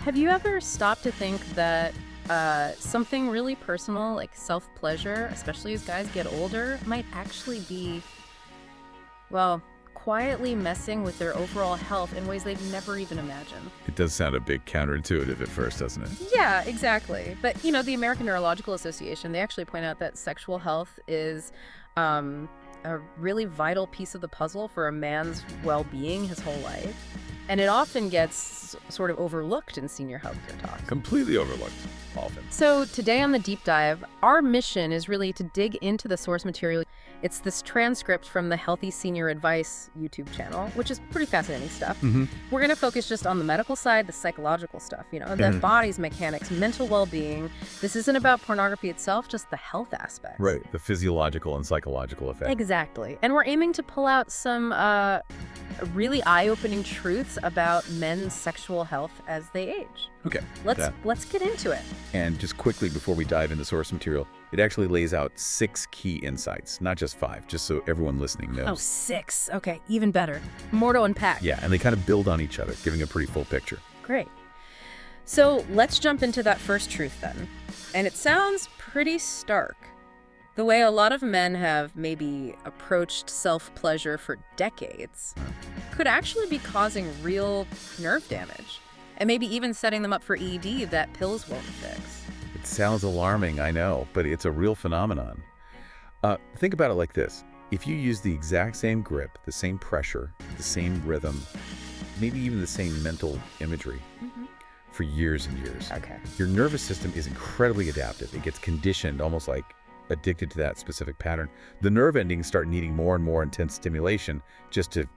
Have you ever stopped to think that something really personal, like self-pleasure, especially as guys get older, might actually be, well, quietly messing with their overall health in ways they'd never even imagined? It does sound a bit counterintuitive at first, doesn't it? Yeah, exactly. But, the American Neurological Association, they actually point out that sexual health is a really vital piece of the puzzle for a man's well-being his whole life. And it often gets sort of overlooked in senior healthcare talks. Completely overlooked, often. So today on the Deep Dive, our mission is really to dig into the source material. It's this transcript from the Healthy Senior Advice YouTube channel, which is pretty fascinating stuff. We're going to focus just on the medical side, the psychological stuff, the body's mechanics, mental well-being. This isn't about pornography itself, just the health aspects. Right, the physiological and psychological effects. Exactly. And we're aiming to pull out some really eye-opening truths about men's sexual health as they age. Okay. Let's get into it. And just quickly before we dive into source material, it actually lays out 6 key insights, not just 5, just so everyone listening knows. Oh, 6. Okay, even better. More to unpack. Yeah, and they kind of build on each other, giving a pretty full picture. Great. So let's jump into that first truth then. And it sounds pretty stark. The way a lot of men have maybe approached self-pleasure for decades could actually be causing real nerve damage, and maybe even setting them up for ED that pills won't fix. It sounds alarming, I know, but it's a real phenomenon. Think about it like this. If you use the exact same grip, the same pressure, the same rhythm, maybe even the same mental imagery for years and years, your nervous system is incredibly adaptive. It gets conditioned, almost like addicted to that specific pattern. The nerve endings start needing more and more intense stimulation just to,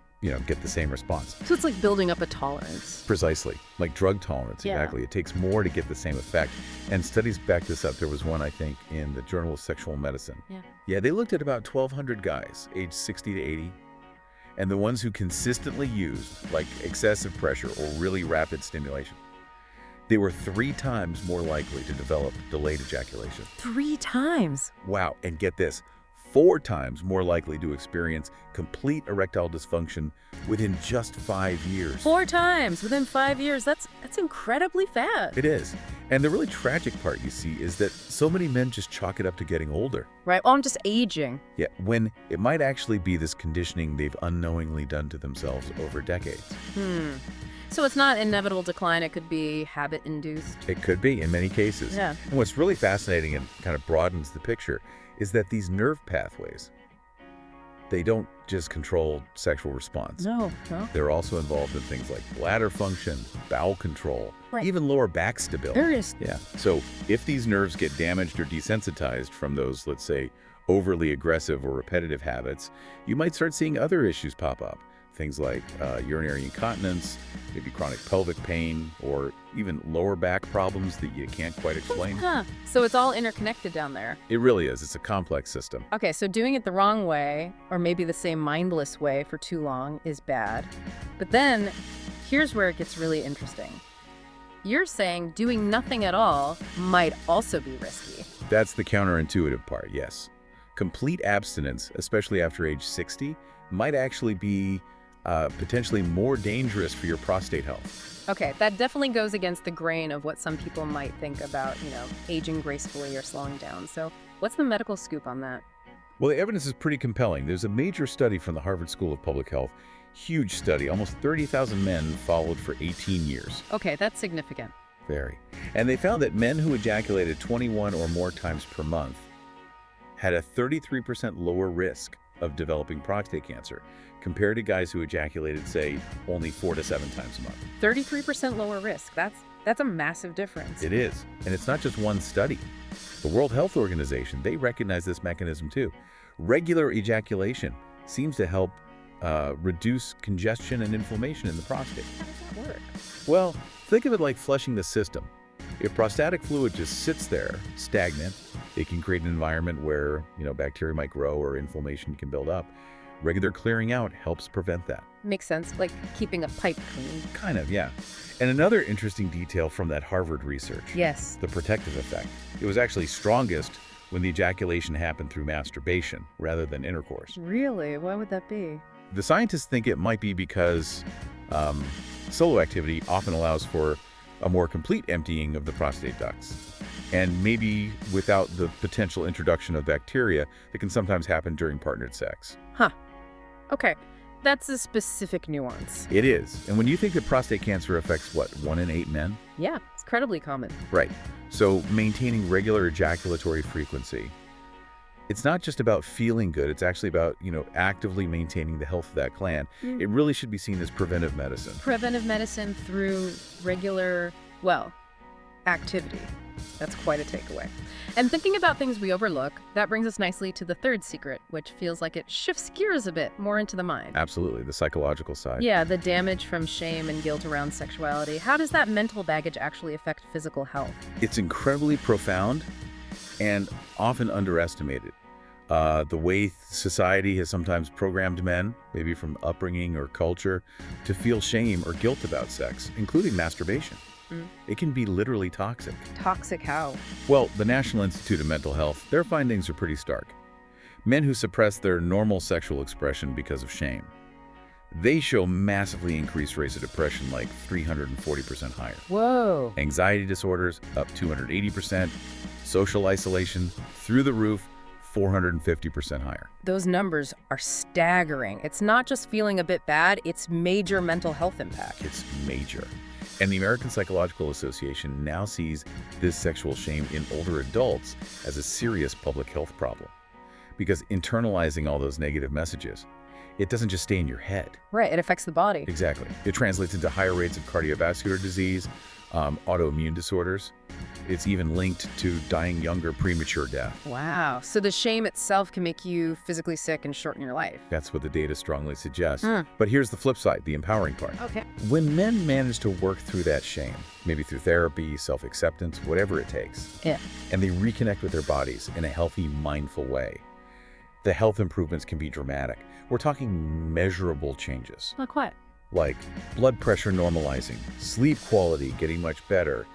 get the same response. So it's like building up a tolerance. Precisely. Like drug tolerance, exactly. It takes more to get the same effect. And studies back this up. There was one, I think, in the Journal of Sexual Medicine. Yeah, they looked at about 1,200 guys, aged 60 to 80. And the ones who consistently used, like excessive pressure or really rapid stimulation, they were 3 times more likely to develop delayed ejaculation. 3 times? Wow, and get this, 4 times more likely to experience complete erectile dysfunction within just 5 years. 4 times within 5 years. That's incredibly fast. It is. And the really tragic part, you see, is that so many men just chalk it up to getting older. Right. Well, I'm just aging. Yeah, when it might actually be this conditioning they've unknowingly done to themselves over decades. So it's not inevitable decline, it could be habit-induced? It could be, in many cases. Yeah. And what's really fascinating and kind of broadens the picture is that these nerve pathways, they don't just control sexual response. No. They're also involved in things like bladder function, bowel control, even lower back stability. There is. Yeah. So if these nerves get damaged or desensitized from those, let's say, overly aggressive or repetitive habits, you might start seeing other issues pop up. Things like urinary incontinence, maybe chronic pelvic pain, or even lower back problems that you can't quite explain. So it's all interconnected down there. It really is. It's a complex system. Okay, so doing it the wrong way, or maybe the same mindless way for too long, is bad. But then, here's where it gets really interesting. You're saying doing nothing at all might also be risky. That's the counterintuitive part, yes. Complete abstinence, especially after age 60, might actually be potentially more dangerous for your prostate health. Okay, that definitely goes against the grain of what some people might think about, aging gracefully or slowing down. So what's the medical scoop on that? Well, the evidence is pretty compelling. There's a major study from the Harvard School of Public Health, huge study, almost 30,000 men followed for 18 years. Okay, that's significant. Very. And they found that men who ejaculated 21 or more times per month had a 33% lower risk of developing prostate cancer compared to guys who ejaculated, say, only 4 to 7 times a month. 33% lower risk. That's a massive difference. It is. And it's not just one study. The World Health Organization, they recognize this mechanism too. Regular ejaculation seems to help reduce congestion and inflammation in the prostate. How does that work? Well, think of it like flushing the system. If prostatic fluid just sits there, stagnant, it can create an environment where, bacteria might grow or inflammation can build up. Regular clearing out helps prevent that. Makes sense, like keeping a pipe clean. Kind of, yeah. And another interesting detail from that Harvard research. Yes. The protective effect. It was actually strongest when the ejaculation happened through masturbation rather than intercourse. Really? Why would that be? The scientists think it might be because solo activity often allows for a more complete emptying of the prostate ducts. And maybe without the potential introduction of bacteria that can sometimes happen during partnered sex. Huh. Okay. That's a specific nuance. It is. And when you think that prostate cancer affects, what, 1 in 8 men? Yeah, it's incredibly common. Right. So maintaining regular ejaculatory frequency, it's not just about feeling good. It's actually about, actively maintaining the health of that gland. It really should be seen as preventive medicine. Preventive medicine through regular, activity. That's quite a takeaway. And thinking about things we overlook, that brings us nicely to the third secret, which feels like it shifts gears a bit more into the mind. Absolutely, the psychological side. Yeah, the damage from shame and guilt around sexuality. How does that mental baggage actually affect physical health? It's incredibly profound and often underestimated. The way society has sometimes programmed men, maybe from upbringing or culture, to feel shame or guilt about sex, including masturbation. It can be literally toxic. Toxic how? Well, the National Institute of Mental Health, their findings are pretty stark. Men who suppress their normal sexual expression because of shame, they show massively increased rates of depression, like 340% higher. Whoa. Anxiety disorders, up 280%. Social isolation, through the roof, 450% higher. Those numbers are staggering. It's not just feeling a bit bad, it's major mental health impact. It's major. And the American Psychological Association now sees this sexual shame in older adults as a serious public health problem. Because internalizing all those negative messages, it doesn't just stay in your head. Right, it affects the body. Exactly. It translates into higher rates of cardiovascular disease, autoimmune disorders. It's even linked to dying younger, premature death. Wow. So the shame itself can make you physically sick and shorten your life. That's what the data strongly suggests. But here's the flip side, the empowering part. Okay. When men manage to work through that shame, maybe through therapy, self-acceptance, whatever it takes, and they reconnect with their bodies in a healthy, mindful way, the health improvements can be dramatic. We're talking measurable changes. Like what? Like blood pressure normalizing, sleep quality getting much better,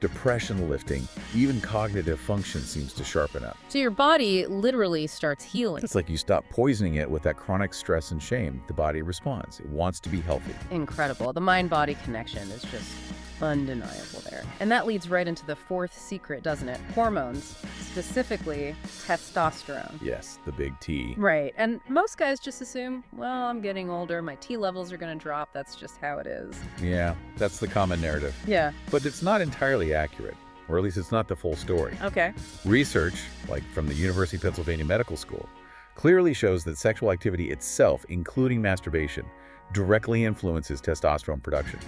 depression lifting, even cognitive function seems to sharpen up. So your body literally starts healing. It's like you stop poisoning it with that chronic stress and shame. The body responds. It wants to be healthy. Incredible. The mind-body connection is just undeniable there. And that leads right into the fourth secret, doesn't it? Hormones, specifically testosterone. Yes, the big T. Right. And most guys just assume, well, I'm getting older, my T levels are going to drop, that's just how it is. Yeah, that's the common narrative. Yeah. But it's not entirely accurate, or at least it's not the full story. Okay. Research, like from the University of Pennsylvania Medical School, clearly shows that sexual activity itself, including masturbation, directly influences testosterone production,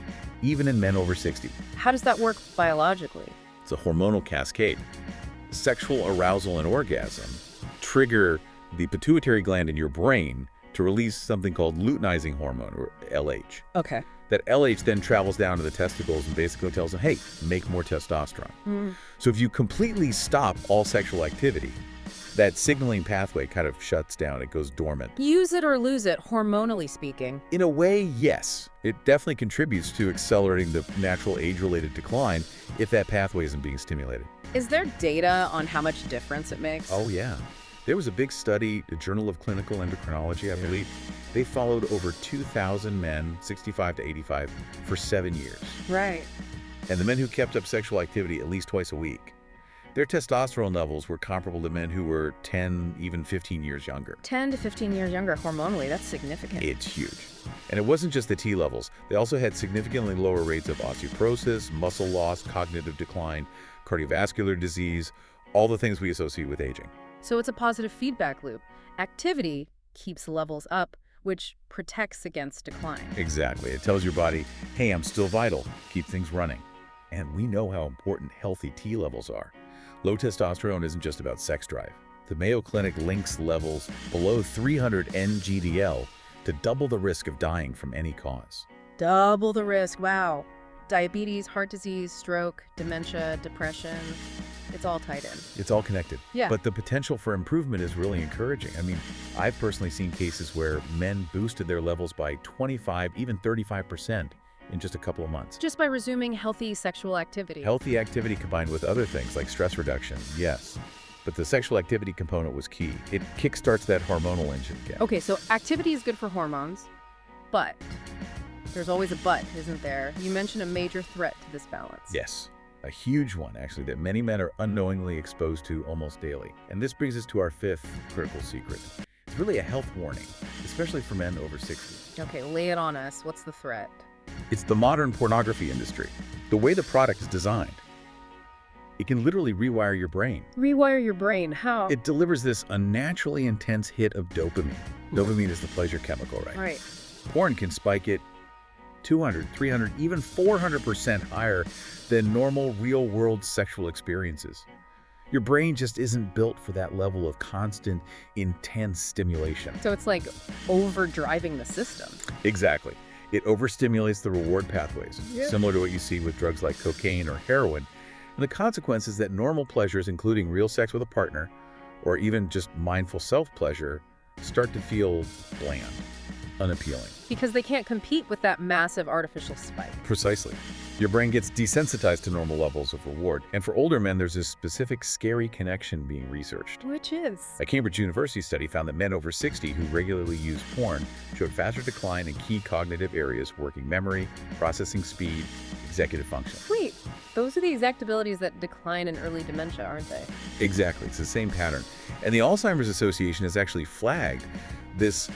even in men over 60. How does that work biologically? It's a hormonal cascade. Sexual arousal and orgasm trigger the pituitary gland in your brain to release something called luteinizing hormone, or LH. Okay. That LH then travels down to the testicles and basically tells them, hey, make more testosterone. So if you completely stop all sexual activity, that signaling pathway kind of shuts down. It goes dormant. Use it or lose it, hormonally speaking. In a way, yes. It definitely contributes to accelerating the natural age-related decline if that pathway isn't being stimulated. Is there data on how much difference it makes? Oh, yeah. There was a big study, the Journal of Clinical Endocrinology, I believe. They followed over 2,000 men, 65 to 85, for 7 years. Right. And the men who kept up sexual activity at least twice a week, their testosterone levels were comparable to men who were 10, even 15 years younger. 10 to 15 years younger hormonally, that's significant. It's huge. And it wasn't just the T levels. They also had significantly lower rates of osteoporosis, muscle loss, cognitive decline, cardiovascular disease, all the things we associate with aging. So it's a positive feedback loop. Activity keeps levels up, which protects against decline. Exactly. It tells your body, hey, I'm still vital. Keep things running. And we know how important healthy T levels are. Low testosterone isn't just about sex drive. The Mayo Clinic links levels below 300 NGDL to double the risk of dying from any cause. Double the risk, wow. Diabetes, heart disease, stroke, dementia, depression, it's all tied in. It's all connected. Yeah. But the potential for improvement is really encouraging. I mean, I've personally seen cases where men boosted their levels by 25, even 35% in just a couple of months. Just by resuming healthy sexual activity. Healthy activity combined with other things like stress reduction, yes. But the sexual activity component was key. It kickstarts that hormonal engine again. Okay, so activity is good for hormones, but there's always a but, isn't there? You mentioned a major threat to this balance. Yes, a huge one, actually, that many men are unknowingly exposed to almost daily. And this brings us to our fifth critical secret. It's really a health warning, especially for men over 60. Okay, lay it on us. What's the threat? It's the modern pornography industry. The way the product is designed, it can literally rewire your brain. Rewire your brain. How? It delivers this unnaturally intense hit of dopamine. Dopamine is the pleasure chemical, right? Right. Porn can spike it 200, 300, even 400% higher than normal real-world sexual experiences. Your brain just isn't built for that level of constant, intense stimulation. So it's like overdriving the system. Exactly. It overstimulates the reward pathways, Yeah. similar to what you see with drugs like cocaine or heroin. And the consequence is that normal pleasures, including real sex with a partner, or even just mindful self-pleasure, start to feel bland, unappealing. Because they can't compete with that massive artificial spike. Precisely. Your brain gets desensitized to normal levels of reward. And for older men, there's this specific scary connection being researched. Which is? A Cambridge University study found that men over 60 who regularly use porn showed faster decline in key cognitive areas: working memory, processing speed, executive function. Wait, those are the exact abilities that decline in early dementia, aren't they? Exactly. It's the same pattern. And the Alzheimer's Association has actually flagged this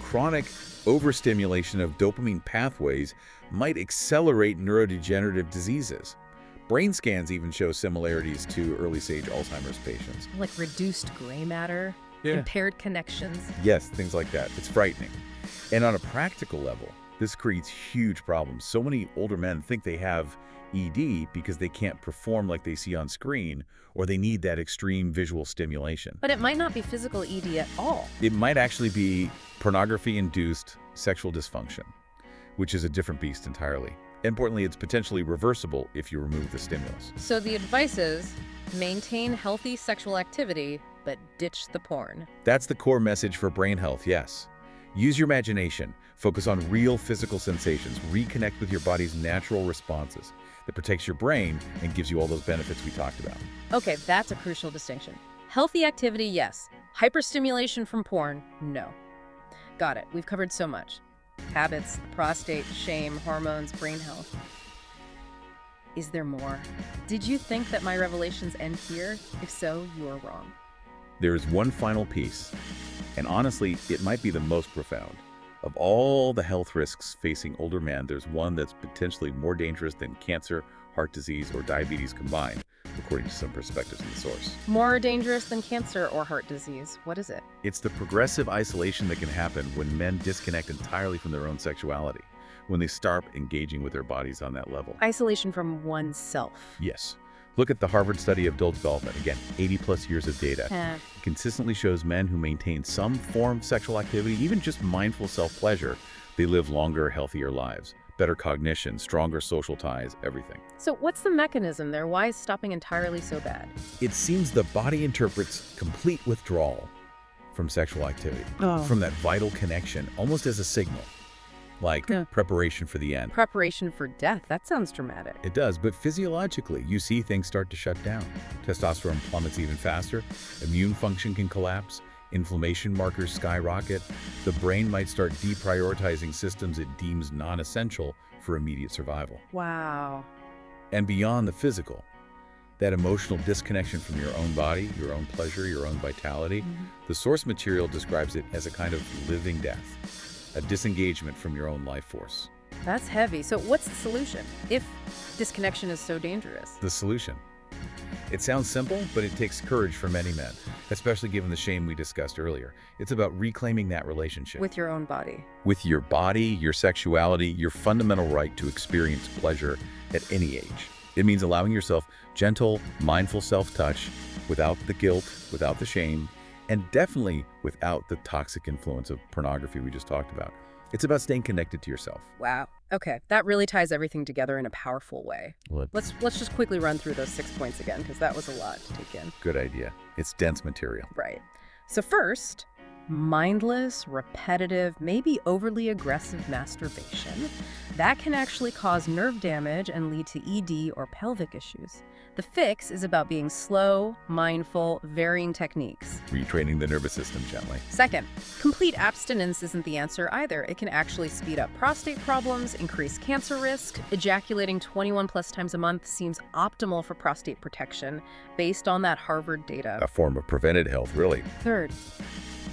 chronic overstimulation of dopamine pathways might accelerate neurodegenerative diseases. Brain scans even show similarities to early-stage Alzheimer's patients. Like reduced gray matter, impaired connections. Yes, things like that. It's frightening. And on a practical level, this creates huge problems. So many older men think they have ED because they can't perform like they see on screen, or they need that extreme visual stimulation. But it might not be physical ED at all. It might actually be pornography-induced sexual dysfunction, which is a different beast entirely. Importantly, it's potentially reversible if you remove the stimulus. So the advice is maintain healthy sexual activity, but ditch the porn. That's the core message for brain health, yes. Use your imagination, focus on real physical sensations, reconnect with your body's natural responses. That protects your brain and gives you all those benefits we talked about. Okay, that's a crucial distinction. Healthy activity, yes. Hyperstimulation from porn, no. Got it. We've covered so much. Habits, prostate, shame, hormones, brain health. Is there more? Did you think that my revelations end here? If so, you are wrong. There is one final piece, and honestly, it might be the most profound. Of all the health risks facing older men, there's one that's potentially more dangerous than cancer, heart disease, or diabetes combined, according to some perspectives in the source. More dangerous than cancer or heart disease. What is it? It's the progressive isolation that can happen when men disconnect entirely from their own sexuality, when they start engaging with their bodies on that level. Isolation from oneself. Yes. Look at the Harvard study of adult development. Again, 80+ years of data. It consistently shows men who maintain some form of sexual activity, even just mindful self-pleasure, they live longer, healthier lives. Better cognition, stronger social ties, everything. So what's the mechanism there? Why is stopping entirely so bad? It seems the body interprets complete withdrawal from sexual activity, from that vital connection, almost as a signal, like preparation for the end. Preparation for death. That sounds dramatic. It does, but physiologically, you see things start to shut down. Testosterone plummets even faster, immune function can collapse, inflammation markers skyrocket, the brain might start deprioritizing systems it deems non-essential for immediate survival. Wow. And beyond the physical, that emotional disconnection from your own body, your own pleasure, your own vitality, the source material describes it as a kind of living death, a disengagement from your own life force. That's heavy. So what's the solution if disconnection is so dangerous? The solution. It sounds simple, but it takes courage for many men, especially given the shame we discussed earlier. It's about reclaiming that relationship. With your own body. With your body, your sexuality, your fundamental right to experience pleasure at any age. It means allowing yourself gentle, mindful self-touch without the guilt, without the shame, and definitely without the toxic influence of pornography we just talked about. It's about staying connected to yourself. Wow. Okay, that really ties everything together in a powerful way. Let's just quickly run through those 6 points again, because that was a lot to take in. Good idea. It's dense material. Right. So first, Mindless, repetitive, maybe overly aggressive masturbation, that can actually cause nerve damage and lead to ED or pelvic issues. The fix is about being slow, mindful, varying techniques. Retraining the nervous system gently. Second, complete abstinence isn't the answer either. It can actually speed up prostate problems, increase cancer risk. Ejaculating 21 plus times a month seems optimal for prostate protection based on that Harvard data. A form of prevented health, really. Third,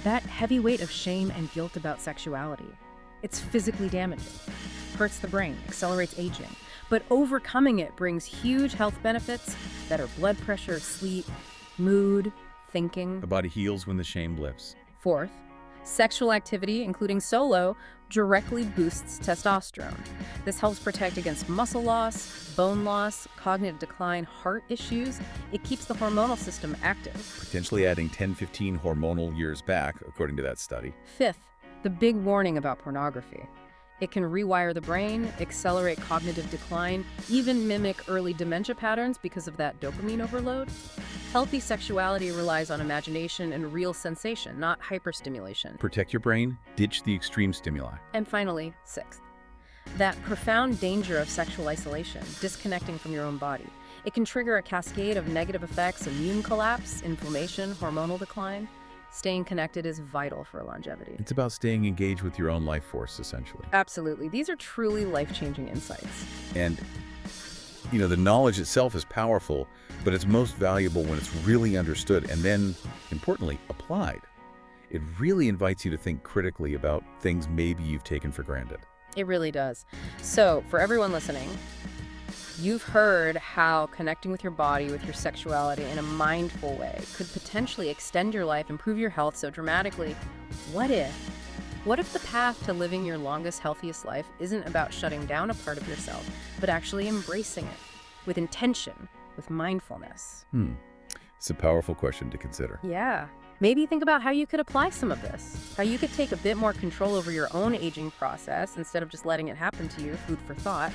that heavy weight of shame and guilt about sexuality. It's physically damaging, hurts the brain, accelerates aging. But overcoming it brings huge health benefits: better blood pressure, sleep, mood, thinking. The body heals when the shame lifts. Fourth, sexual activity, including solo, directly boosts testosterone. This helps protect against muscle loss, bone loss, cognitive decline, heart issues. It keeps the hormonal system active. Potentially adding 10-15 hormonal years back, according to that study. Fifth, the big warning about pornography. It can rewire the brain, accelerate cognitive decline, even mimic early dementia patterns because of that dopamine overload. Healthy sexuality relies on imagination and real sensation, not hyperstimulation. Protect your brain, ditch the extreme stimuli. And finally, sixth, that profound danger of sexual isolation, disconnecting from your own body. It can trigger a cascade of negative effects: immune collapse, inflammation, hormonal decline. Staying connected is vital for longevity. It's about staying engaged with your own life force, essentially. Absolutely. These are truly life-changing insights. And, the knowledge itself is powerful, but it's most valuable when it's really understood and then, importantly, applied. It really invites you to think critically about things maybe you've taken for granted. It really does. So, for everyone listening, you've heard how connecting with your body, with your sexuality in a mindful way could potentially extend your life, improve your health so dramatically. What if the path to living your longest, healthiest life isn't about shutting down a part of yourself, but actually embracing it with intention, with mindfulness? It's a powerful question to consider. Yeah. Maybe think about how you could apply some of this, how you could take a bit more control over your own aging process instead of just letting it happen to you. Food for thought.